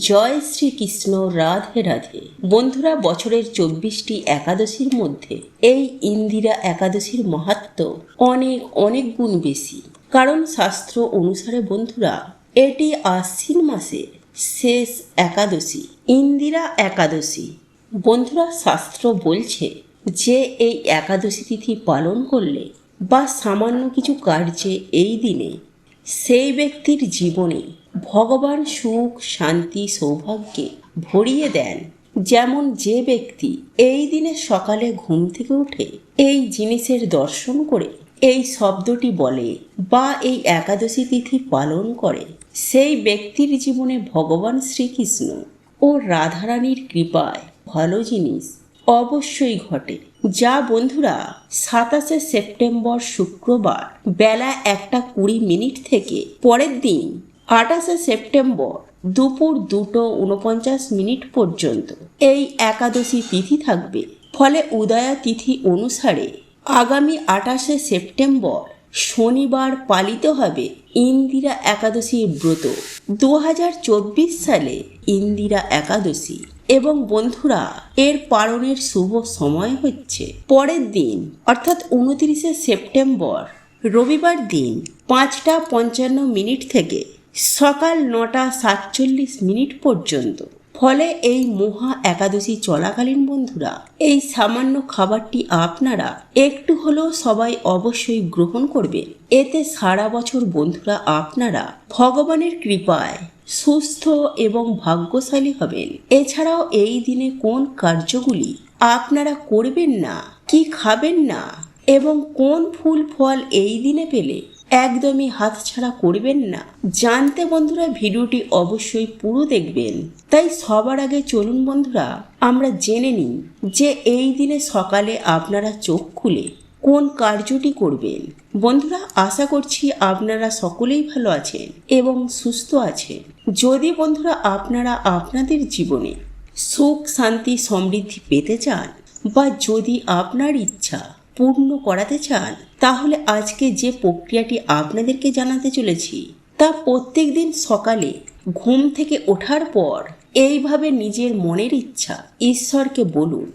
জয় শ্রীকৃষ্ণ, রাধে রাধে। বন্ধুরা, বছরের 24টি একাদশীর মধ্যে এই ইন্দিরা একাদশীর মাহাত্ম্য অনেক অনেক গুণ বেশি। কারণ শাস্ত্র অনুসারে বন্ধুরা, এটি আশ্বিন মাসের শেষ একাদশী, ইন্দিরা একাদশী। বন্ধুরা, শাস্ত্র বলছে যে এই একাদশী তিথি পালন করলে বা সামান্য কিছু কার্যে এই দিনে সেই ব্যক্তির জীবনে ভগবান সুখ, শান্তি, সৌভাগ্যে ভরিয়ে দেন। যেমন যে ব্যক্তি এই দিনে সকালে ঘুম থেকে উঠে এই জিনিসের দর্শন করে এই শব্দটি বলে বা এই একাদশী তিথি পালন করে, সেই ব্যক্তির জীবনে ভগবান শ্রীকৃষ্ণ ও রাধারানীর কৃপায় ভালো জিনিস অবশ্যই ঘটে। যা বন্ধুরা 27শে সেপ্টেম্বর শুক্রবার বেলা 1:20 থেকে পরের দিন 28শে সেপ্টেম্বর দুপুর 2:49 পর্যন্ত এই একাদশী তিথি থাকবে। ফলে উদয়া তিথি অনুসারে আগামী 28শে সেপ্টেম্বর শনিবার পালিত হবে ইন্দিরা একাদশীর ব্রত। 2024 সালে ইন্দিরা একাদশী এবং বন্ধুরা, এর পালনের শুভ সময় হচ্ছে পরের দিন অর্থাৎ 29শে সেপ্টেম্বর রবিবার দিন 5:55 থেকে সকাল 9:47 পর্যন্ত। ফলে এই মহা একাদশী চলাকালীন বন্ধুরা, এই সামান্য খাবারটি আপনারা একটু হলেও সবাই অবশ্যই গ্রহণ করবেন। এতে সারা বছর বন্ধুরা আপনারা ভগবানের কৃপায় সুস্থ এবং ভাগ্যশালী হবেন। এছাড়াও এই দিনে কোন কার্যগুলি আপনারা করবেন না, কি খাবেন না এবং কোন ফুল ফল এই দিনে পেলে একদমই হাতছাড়া করবেন না, জানতে বন্ধুরা ভিডিওটি অবশ্যই পুরো দেখবেন। তাই সবার আগে চলুন বন্ধুরা আমরা জেনে নিই যে এই দিনে সকালে আপনারা চোখ খুলে কোন কার্যটি করবেন। বন্ধুরা, আশা করছি আপনারা সকলেই ভালো আছেন এবং সুস্থ আছেন। যদি বন্ধুরা আপনারা আপনাদের জীবনে সুখ, শান্তি, সমৃদ্ধি পেতে চান বা যদি আপনার ইচ্ছা পূর্ণ করাতে চান, তাহলে আজকে যে প্রক্রিয়াটি আপনাদেরকে জানাতে চলেছি তা প্রত্যেক দিন সকালে ঘুম থেকে ওঠার পর এইভাবে নিজের মনের ইচ্ছা ঈশ্বরকে বলুন।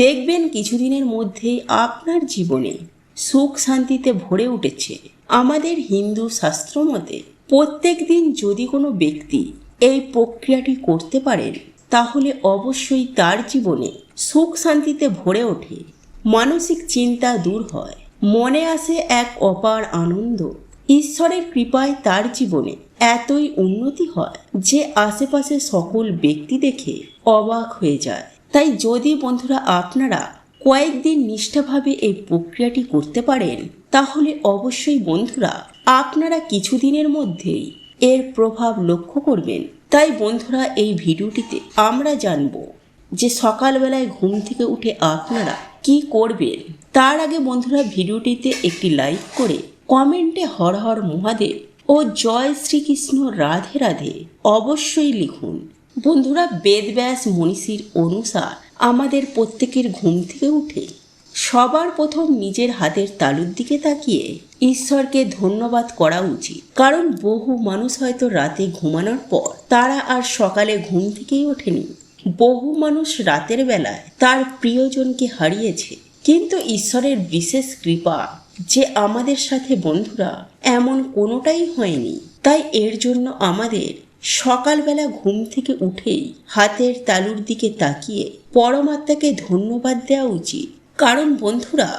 দেখবেন কিছুদিনের মধ্যেই আপনার জীবনে সুখ শান্তিতে ভরে উঠেছে। আমাদের হিন্দু শাস্ত্র মতে প্রত্যেক দিন যদি কোনো ব্যক্তি এই প্রক্রিয়াটি করতে পারেন, তাহলে অবশ্যই তার জীবনে সুখ শান্তিতে ভরে ওঠে, মানসিক চিন্তা দূর হয়, মনে আসে এক অপার আনন্দ। ঈশ্বরের কৃপায় তার জীবনে এতই উন্নতি হয় যে আশেপাশে সকল ব্যক্তি দেখে অবাক হয়ে যায়। তাই যদি বন্ধুরা আপনারা কয়েকদিন নিষ্ঠাভাবে এই প্রক্রিয়াটি করতে পারেন, তাহলে অবশ্যই বন্ধুরা আপনারা কিছুদিনের মধ্যেই এর প্রভাব লক্ষ্য করবেন। তাই বন্ধুরা এই ভিডিওটিতে আমরা জানব যে সকালবেলায় ঘুম থেকে উঠে আপনারা কি করবেন। তার আগে বন্ধুরা ভিডিওটিতে একটি লাইক করে কমেন্টে হর হর মহাদেব ও জয় শ্রীকৃষ্ণ, রাধে রাধে অবশ্যই লিখুন। বন্ধুরা, বেদব্যাস মনীষীর অনুসার আমাদের প্রত্যেকের ঘুম থেকে উঠে সবার প্রথম নিজের হাতের তালুর দিকে তাকিয়ে ঈশ্বরকে ধন্যবাদ করা উচিত। কারণ বহু মানুষ হয়তো রাতে ঘুমানোর পর তারা আর সকালে ঘুম থেকেই ওঠেনি। বহু মানুষ রাতের বেলায় তার প্রিয়জনকে হারিয়েছে। কিন্তু ঈশ্বরের বিশেষ কৃপা যে আমাদের সাথে বন্ধুরা এমন কোনোটাই হয়নি। তাই এর জন্য আমাদের সকালবেলা ঘুম থেকে উঠেই হাতের তালুর দিকে তাকিয়ে পরমাত্মাকে ধন্যবাদ দেওয়া উচিত। কারণ বন্ধুরা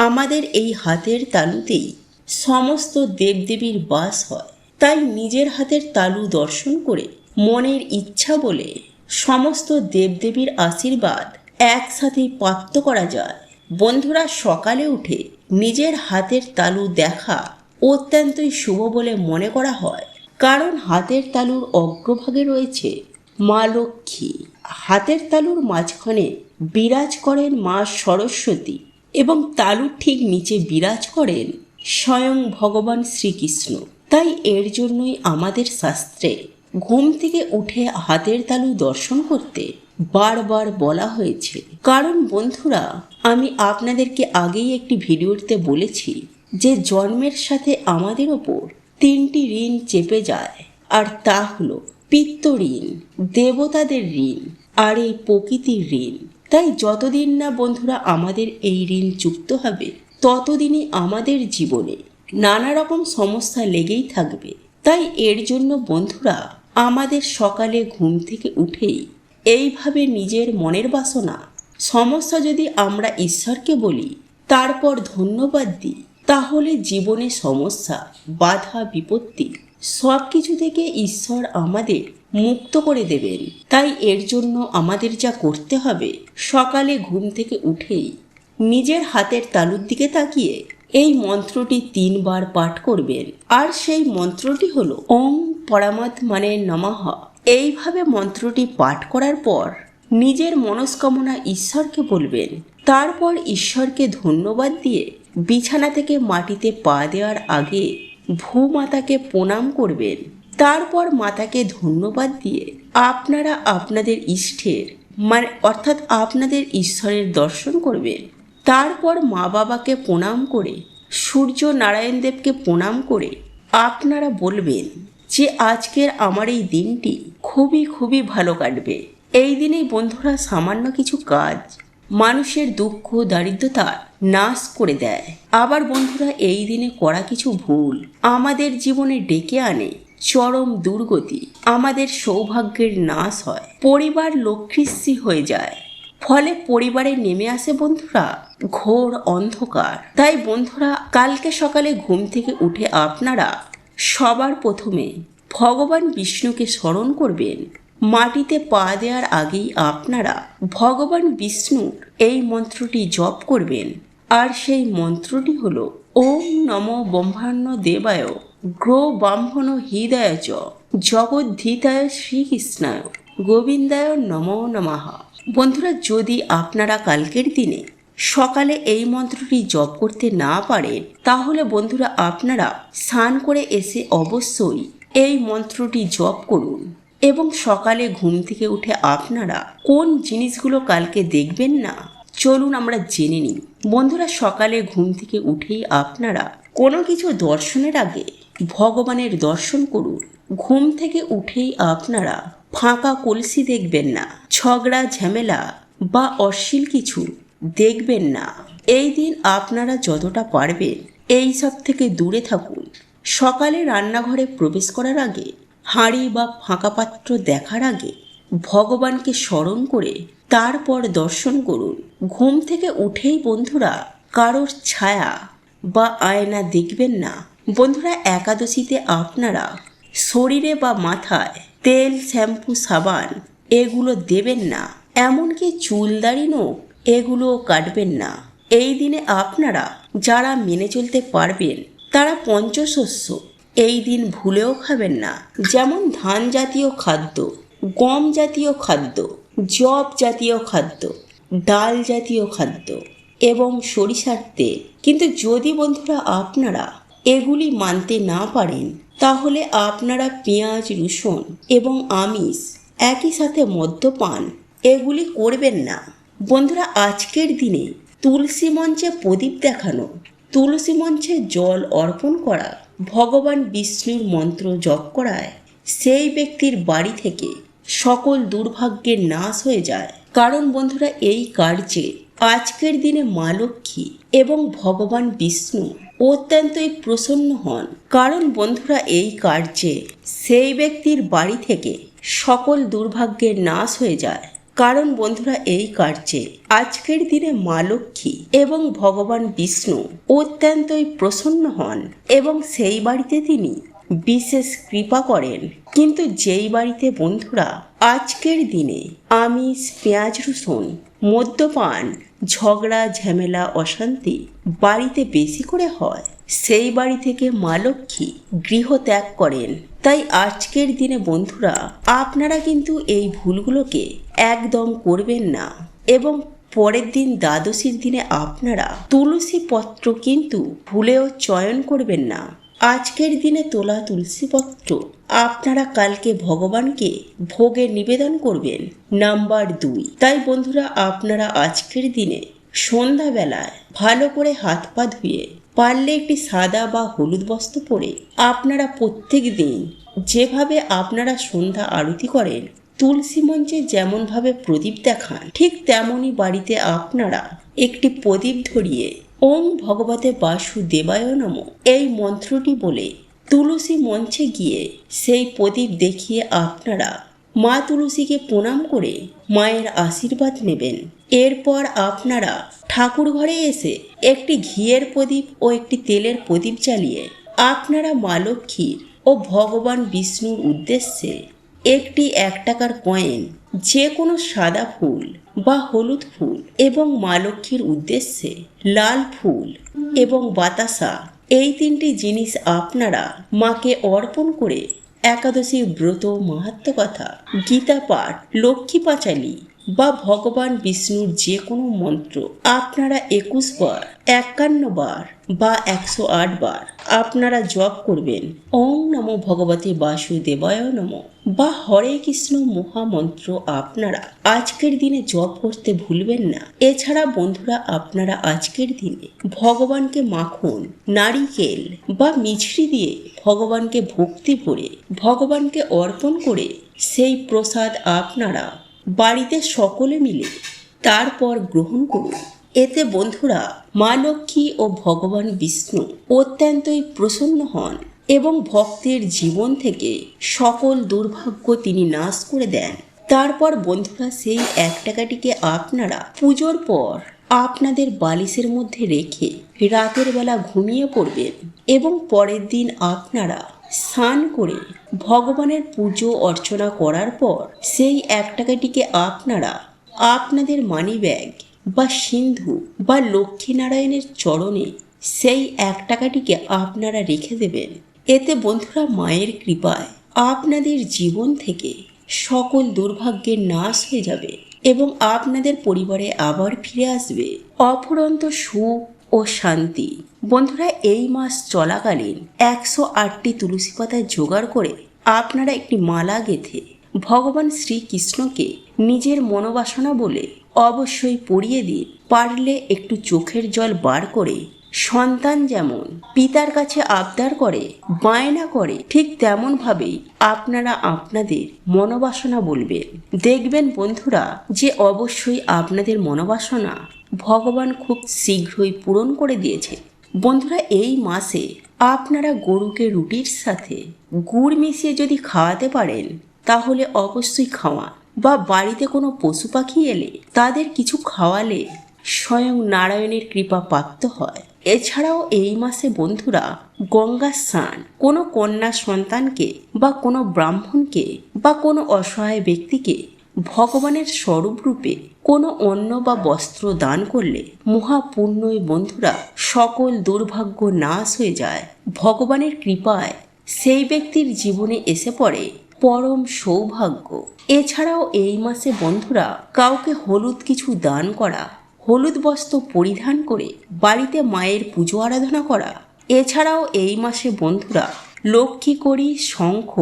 আমাদের এই হাতের তালুতেই সমস্ত দেবদেবীর বাস হয়। তাই নিজের হাতের তালু দর্শন করে মনের ইচ্ছা বলে সমস্ত দেবদেবীর আশীর্বাদ একসাথেই প্রাপ্ত করা যায়। বন্ধুরা, সকালে উঠে নিজের হাতের তালু দেখা অত্যন্তই শুভ বলে মনে করা হয়। কারণ হাতের তালুর অগ্রভাগে রয়েছে মা লক্ষ্মী, হাতের তালুর মাঝখানে বিরাজ করেন মা সরস্বতী এবং তালুর ঠিক নিচে বিরাজ করেন স্বয়ং ভগবান শ্রীকৃষ্ণ। তাই এর জন্যই আমাদের শাস্ত্রে ঘুম থেকে উঠে হাতের তালু দর্শন করতে বারবার বলা হয়েছে। কারণ বন্ধুরা আমি আপনাদেরকে আগেই একটি ভিডিওতে বলেছি যে জন্মের সাথে আমাদের ওপর 3টি ঋণ চেপে যায়, আর তা হলো পিত্ত ঋণ, দেবতাদের ঋণ, আর এই প্রকৃতির ঋণ। তাই যতদিন না বন্ধুরা আমাদের এই ঋণ চুক্ত হবে, ততদিনই আমাদের জীবনে নানা রকম সমস্যা লেগেই থাকবে। তাই এর জন্য বন্ধুরা আমাদের সকালে ঘুম থেকে উঠেই এইভাবে নিজের মনের বাসনা সমস্যা যদি আমরা ঈশ্বরকে বলি, তারপর ধন্যবাদ দিই, তাহলে জীবনে সমস্যা, বাধা, বিপত্তি সব কিছু থেকে ঈশ্বর আমাদের মুক্ত করে দেবেন। তাই এর জন্য আমাদের যা করতে হবে, সকালে ঘুম থেকে উঠেই নিজের হাতের তালুর দিকে তাকিয়ে এই মন্ত্রটি 3 বার পাঠ করবেন। আর সেই মন্ত্রটি হলো ওং পরমাত্মনে নমঃ। এইভাবে মন্ত্রটি পাঠ করার পর নিজের মনস্কামনা ঈশ্বরকে বলবেন। তারপর ঈশ্বরকে ধন্যবাদ দিয়ে বিছানা থেকে মাটিতে পা দেওয়ার আগে ভূমাতাকে প্রণাম করবেন। তারপর মাতাকে ধন্যবাদ দিয়ে আপনারা আপনাদের ইষ্টের অর্থাৎ আপনাদের ঈশ্বরের দর্শন করবেন। তারপর মা বাবাকে প্রণাম করে, সূর্য নারায়ণ দেবকে প্রণাম করে আপনারা বলবেন যে আজকের আমার এই দিনটি খুবই খুবই ভালো কাটবে। এই দিনেই বন্ধুরা সামান্য কিছু কাজ মানুষের দুঃখ দারিদ্রতা নাশ করে দেয়। আবার বন্ধুরা এই দিনে করা কিছু ভুল আমাদের জীবনে ডেকে আনে চরম দুর্গতি, আমাদের সৌভাগ্যের নাশ হয়, পরিবার লক্ষ্মীশ্রী হয়ে যায়। ফলে পরিবারে নেমে আসে বন্ধুরা ঘোর অন্ধকার। তাই বন্ধুরা কালকে সকালে ঘুম থেকে উঠে আপনারা সবার প্রথমে ভগবান বিষ্ণুকে স্মরণ করবেন। মাটিতে পা দেওয়ার আগেই আপনারা ভগবান বিষ্ণুর এই মন্ত্রটি জপ করবেন। আর সেই মন্ত্রটি হলো ওম নমো ব্রহ্মাণ্য দেবায় গ্রো ব্রাহ্মণ হৃদয় চ জগদ্ধিতায় শ্রীকৃষ্ণায় গোবিন্দায় নমো নমঃ। বন্ধুরা যদি আপনারা কালকের দিনে সকালে এই মন্ত্রটি জপ করতে না পারেন, তাহলে বন্ধুরা আপনারা স্নান করে এসে অবশ্যই এই মন্ত্রটি জপ করুন। এবং সকালে ঘুম থেকে উঠে আপনারা কোন জিনিসগুলো কালকে দেখবেন না, চলুন আমরা জেনে নিই। বন্ধুরা সকালে ঘুম থেকে উঠেই আপনারা কোনো কিছু দর্শনের আগে ভগবানের দর্শন করুন। ঘুম থেকে উঠেই আপনারা ফাঁকা কলসি দেখবেন না, ঝগড়া ঝামেলা বা অশ্লীল কিছু দেখবেন না। এই দিন আপনারা যতটা পারবেন এই সব থেকে দূরে থাকুন। সকালে রান্নাঘরে প্রবেশ করার আগে, হাঁড়ি বা ফাঁকা পাত্র দেখার আগে ভগবানকে স্মরণ করে তারপর দর্শন করুন। ঘুম থেকে উঠেই বন্ধুরা কারোর ছায়া বা আয়না দেখবেন না। বন্ধুরা একাদশীতে আপনারা শরীরে বা মাথায় তেল, শ্যাম্পু, সাবান এগুলো দেবেন না। এমনকি চুল, দাড়ি, নখ এগুলোও কাটবেন না। এই দিনে আপনারা যারা মেনে চলতে পারবেন তারা পঞ্চশস্য এই দিন ভুলেও খাবেন না। যেমন ধান জাতীয় খাদ্য, গম জাতীয় খাদ্য, যব জাতীয় খাদ্য, ডাল জাতীয় খাদ্য এবং সরিষার তেল। কিন্তু যদি বন্ধুরা আপনারা এগুলি মানতে না পারেন, তাহলে আপনারা পেঁয়াজ, রসুন এবং আমিষ, একই সাথে মদ্যপান এগুলি করবেন না। বন্ধুরা আজকের দিনে তুলসী মঞ্চে প্রদীপ দেখানো, তুলসী মঞ্চে জল অর্পণ করা, ভগবান বিষ্ণুর মন্ত্র জপ করায় সেই ব্যক্তির বাড়ি থেকে সকল দুর্ভাগ্যের নাশ হয়ে যায়। কারণ বন্ধুরা এই কার্যে আজকের দিনে মা লক্ষ্মী এবং ভগবান বিষ্ণু অত্যন্তই প্রসন্ন হন। কারণ বন্ধুরা এই কার্যে সেই ব্যক্তির বাড়ি থেকে সকল দুর্ভাগ্যের নাশ হয়ে যায়। কারণ বন্ধুরা এই কার্যে আজকের দিনে মা লক্ষ্মী এবং ভগবান বিষ্ণু অত্যন্তই প্রসন্ন হন এবং সেই বাড়িতে তিনি বিশেষ কৃপা করেন। কিন্তু যেই বাড়িতে বন্ধুরা আজকের দিনে আমিষ, পেঁয়াজ, রসুন, মদ্যপান, ঝগড়া ঝামেলা, অশান্তি বাড়িতে বেশি করে হয়, সেই বাড়ি থেকে মা লক্ষ্মী গৃহ ত্যাগ করেন। তাই আজকের দিনে বন্ধুরা আপনারা কিন্তু এই ভুলগুলোকে একদম করবেন না। এবং পরের দিন দ্বাদশীর দিনে আপনারা তুলসী পত্র কিন্তু ভুলেও চয়ন করবেন না। আজকের দিনে তোলা তুলসী পত্র আপনারা কালকে ভগবানকে ভোগে নিবেদন করবেন। নাম্বার 2, তাই বন্ধুরা আপনারা আজকের দিনে সন্ধ্যাবেলায় ভালো করে হাত পা ধুয়ে, পারলে একটি সাদা বা হলুদ বস্ত্র পরে আপনারা প্রত্যেক দিন যেভাবে আপনারা সন্ধ্যা আরতি করেন, তুলসী মঞ্চে যেমনভাবে প্রদীপ দেখান, ঠিক তেমনই বাড়িতে আপনারা একটি প্রদীপ ধরিয়ে ওং ভগবতে বাসুদেবায় নমঃ এই মন্ত্রটি বলে তুলসী মঞ্চে গিয়ে সেই প্রদীপ দেখিয়ে আপনারা মা তুলসীকে প্রণাম করে মায়ের আশীর্বাদ নেবেন। এরপর আপনারা ঠাকুর ঘরে এসে একটি ঘিয়ের প্রদীপ ও একটি তেলের প্রদীপ জ্বালিয়ে আপনারা মা লক্ষ্মীর ও ভগবান বিষ্ণুর উদ্দেশ্যে একটি 1 টাকার কয়েন, যে কোনো সাদা ফুল বা হলুদ ফুল এবং মা লক্ষ্মীর উদ্দেশ্যে লাল ফুল এবং বাতাসা, এই 3টি জিনিস আপনারা মাকে অর্পণ করে একাদশীর ব্রত মাহাত্ম্য কথা, গীতা পাঠ, লক্ষ্মী পাঁচালী বা ভগবান বিষ্ণুর যে কোনো মন্ত্র আপনারা 21 বার, 51 বার বা 108 বার আপনারা জপ করবেন। ওং নমো ভগবতে বাসুদেবায় নমঃ বা হরে কৃষ্ণ মহামন্ত্র আপনারা আজকের দিনে জপ করতে ভুলবেন না। এছাড়া বন্ধুরা, আপনারা আজকের দিনে ভগবানকে মাখন, নারিকেল বা মিছরি দিয়ে ভগবানকে ভক্তি ভরে ভগবানকে অর্পণ করে সেই প্রসাদ আপনারা বাড়িতে সকলে মিলে তারপর গ্রহণ করুন। এতে বন্ধুরা মা লক্ষ্মী ও ভগবান বিষ্ণু অত্যন্তই প্রসন্ন হন এবং ভক্তের জীবন থেকে সকল দুর্ভাগ্য তিনি নাশ করে দেন। তারপর বন্ধুরা সেই 1 টাকাটিকে আপনারা পুজোর পর আপনাদের বালিশের মধ্যে রেখে রাতের বেলা ঘুমিয়ে পড়বেন এবং পরের দিন আপনারা স্নান করে ভগবানের পুজো অর্চনা করার পর সেই 1 টাকাটিকে আপনারা আপনাদের মানি ব্যাগ বা সিন্ধু বা লক্ষ্মীনারায়ণের চরণে সেই 1 টাকাটিকে আপনারা রেখে দেবেন। এতে বন্ধুরা মায়ের কৃপায় আপনাদের জীবন থেকে সকল দুর্ভাগ্যের নাশ হয়ে যাবে এবং আপনাদের পরিবারে আবার ফিরে আসবে অফুরন্ত সুখ ও শান্তি। বন্ধুরা, এই মাস চলাকালীন 108টি তুলসী পাতা জোগাড় করে আপনারা একটি মালা গেঁথে ভগবান শ্রীকৃষ্ণকে নিজের মনোবাসনা বলে অবশ্যই পরিয়ে দিন। পারলে একটু চোখের জল বার করে সন্তান যেমন পিতার কাছে আবদার করে, বায়না করে, ঠিক তেমনভাবেই আপনারা আপনাদের মনোবাসনা বলবেন। দেখবেন বন্ধুরা যে অবশ্যই আপনাদের মনোবাসনা ভগবান খুব শীঘ্রই পূরণ করে দিয়েছে। বন্ধুরা, এই মাসে আপনারা গরুকে রুটির সাথে গুড় মিশিয়ে যদি খাওয়াতে পারেন তাহলে অবশ্যই খাওয়ান, বা বাড়িতে কোনো পশু পাখি এলে তাদের কিছু খাওয়ালে স্বয়ং নারায়ণের কৃপা প্রাপ্ত হয়। এছাড়াও এই মাসে বন্ধুরা গঙ্গা স্নান কোনো কন্যা সন্তানকে বা কোনো ব্রাহ্মণকে বা কোনো অসহায় ব্যক্তিকে ভগবানের স্বরূপরূপে কোনো অন্ন বা বস্ত্র দান করলে মহাপুণ্যই বন্ধুরা সকল দুর্ভাগ্য নাশ হয়ে যায়। ভগবানের কৃপায় সেই ব্যক্তির জীবনে এসে পড়ে পরম সৌভাগ্য। এছাড়াও এই মাসে বন্ধুরা কাউকে হলুদ কিছু দান করা, হলুদ বস্ত্র পরিধান করে বাড়িতে মায়ের পুজো আরাধনা করা। এছাড়াও এই মাসে বন্ধুরা লক্ষ্মী কড়ি, শঙ্খ,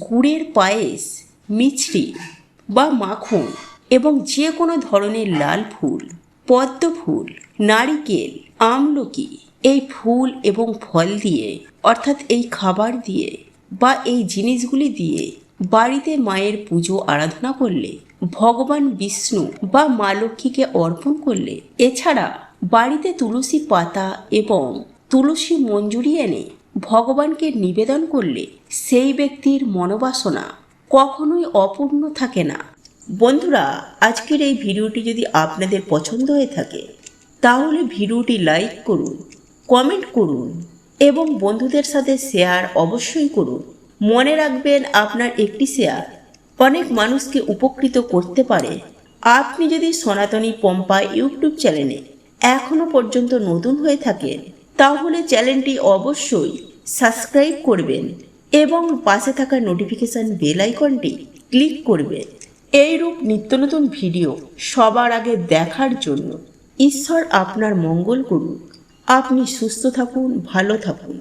গুড়ের পায়েস, মিছরি বা মাখন এবং যে কোনো ধরনের লাল ফুল, পদ্ম ফুল, নারিকেল, আমলকি এই ফুল এবং ফল দিয়ে, অর্থাৎ এই খাবার দিয়ে বা এই জিনিসগুলি দিয়ে বাড়িতে মায়ের পুজো আরাধনা করলে, ভগবান বিষ্ণু বা মা লক্ষ্মীকে অর্পণ করলে, এছাড়া বাড়িতে তুলসী পাতা এবং তুলসী মঞ্জুরি এনে ভগবানকে নিবেদন করলে সেই ব্যক্তির মনোবাসনা কখনোই অপূর্ণ থাকে না। বন্ধুরা, আজকের এই ভিডিওটি যদি আপনাদের পছন্দ হয়ে থাকে তাহলে ভিডিওটি লাইক করুন, কমেন্ট করুন এবং বন্ধুদের সাথে শেয়ার অবশ্যই করুন। মনে রাখবেন, আপনার একটি শেয়ার অনেক মানুষকে উপকৃত করতে পারে। আপনি যদি সনাতনী পম্পা ইউটিউব চ্যানেলে এখনো পর্যন্ত নতুন হয়ে থাকেন তাহলে চ্যানেলটি অবশ্যই সাবস্ক্রাইব করবেন এবং পাশে থাকা নোটিফিকেশন বেল আইকনটি ক্লিক করবেন। এইরূপ নিত্য নতুন ভিডিও সবার আগে দেখার জন্য ঈশ্বর আপনার মঙ্গল করুন। আপনি সুস্থ থাকুন, ভালো থাকুন।